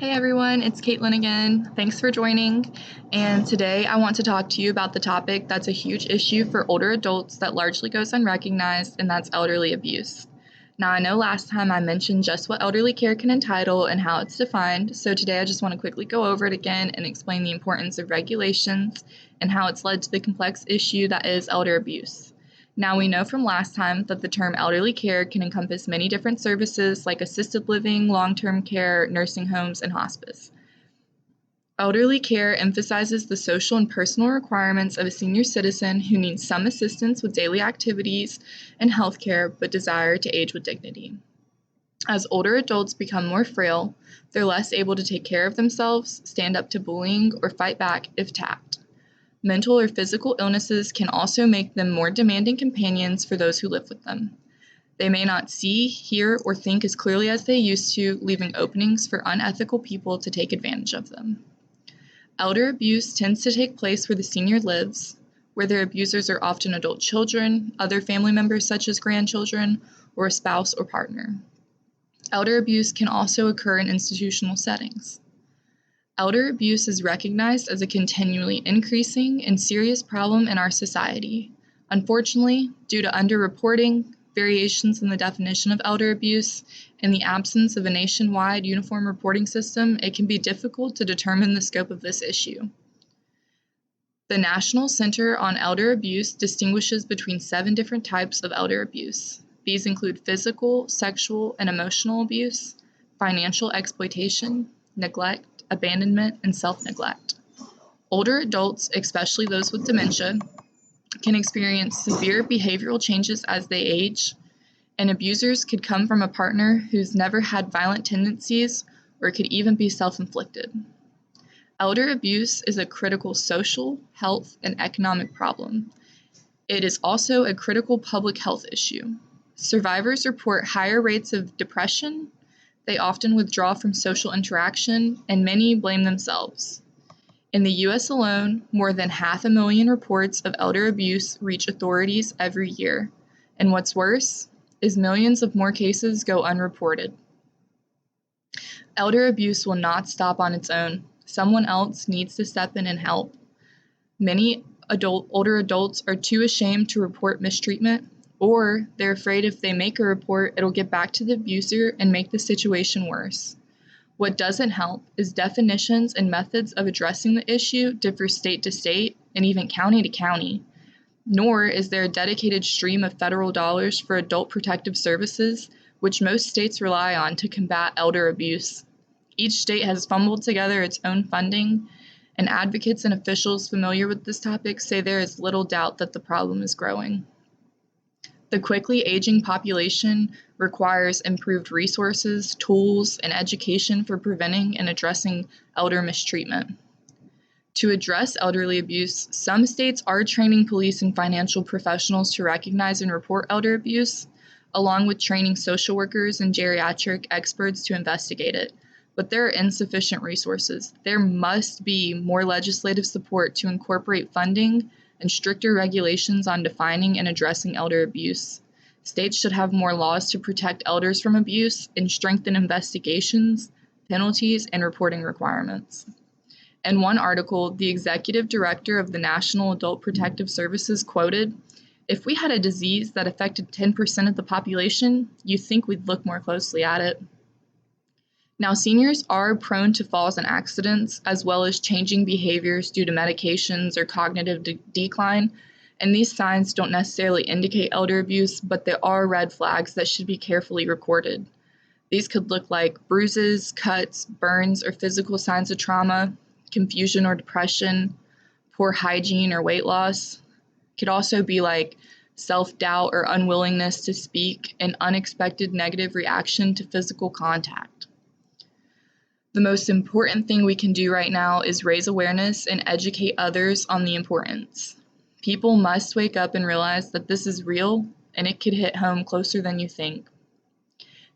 Hey everyone, it's Caitlin again. Thanks for joining. And today I want to talk to you about the topic that's a huge issue for older adults that largely goes unrecognized, and that's elderly abuse. Now, I know last time I mentioned just what elderly care can entitle and how it's defined, so today I just want to quickly go over it again and explain the importance of regulations and how it's led to the complex issue that is elder abuse. Now, we know from last time that the term elderly care can encompass many different services like assisted living, long-term care, nursing homes, and hospice. Elderly care emphasizes the social and personal requirements of a senior citizen who needs some assistance with daily activities and health care but desire to age with dignity. As older adults become more frail, they're less able to take care of themselves, stand up to bullying, or fight back if attacked. Mental or physical illnesses can also make them more demanding companions for those who live with them. They may not see, hear, or think as clearly as they used to, leaving openings for unethical people to take advantage of them. Elder abuse tends to take place where the senior lives, where their abusers are often adult children, other family members such as grandchildren, or a spouse or partner. Elder abuse can also occur in institutional settings. Elder abuse is recognized as a continually increasing and serious problem in our society. Unfortunately, due to underreporting, variations in the definition of elder abuse, and the absence of a nationwide uniform reporting system, it can be difficult to determine the scope of this issue. The National Center on Elder Abuse distinguishes between 7 different types of elder abuse. These include physical, sexual, and emotional abuse, financial exploitation, neglect, abandonment, and self-neglect. Older adults, especially those with dementia, can experience severe behavioral changes as they age, and abusers could come from a partner who's never had violent tendencies or could even be self-inflicted. Elder abuse is a critical social, health, and economic problem. It is also a critical public health issue. Survivors report higher rates of depression. They often withdraw from social interaction, and many blame themselves. In the U.S. alone, more than 500,000 reports of elder abuse reach authorities every year, and what's worse is millions of more cases go unreported. Elder abuse will not stop on its own. Someone else needs to step in and help. Many older adults are too ashamed to report mistreatment, or they're afraid if they make a report, it'll get back to the abuser and make the situation worse. What doesn't help is definitions and methods of addressing the issue differ state to state and even county to county. Nor is there a dedicated stream of federal dollars for adult protective services, which most states rely on to combat elder abuse. Each state has fumbled together its own funding, and advocates and officials familiar with this topic say there is little doubt that the problem is growing. The quickly aging population requires improved resources, tools, and education for preventing and addressing elder mistreatment. To address elderly abuse, some states are training police and financial professionals to recognize and report elder abuse, along with training social workers and geriatric experts to investigate it. But there are insufficient resources. There must be more legislative support to incorporate funding and stricter regulations on defining and addressing elder abuse. States should have more laws to protect elders from abuse and strengthen investigations, penalties, and reporting requirements. In one article, the executive director of the National Adult Protective Services quoted, "If we had a disease that affected 10% of the population, you'd think we'd look more closely at it." Now, seniors are prone to falls and accidents, as well as changing behaviors due to medications or cognitive decline, and these signs don't necessarily indicate elder abuse, but there are red flags that should be carefully recorded. These could look like bruises, cuts, burns, or physical signs of trauma, confusion or depression, poor hygiene or weight loss. It could also be like self-doubt or unwillingness to speak, and unexpected negative reaction to physical contact. The most important thing we can do right now is raise awareness and educate others on the importance. People must wake up and realize that this is real, and it could hit home closer than you think.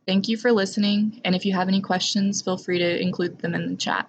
Thank you for listening, and if you have any questions, feel free to include them in the chat.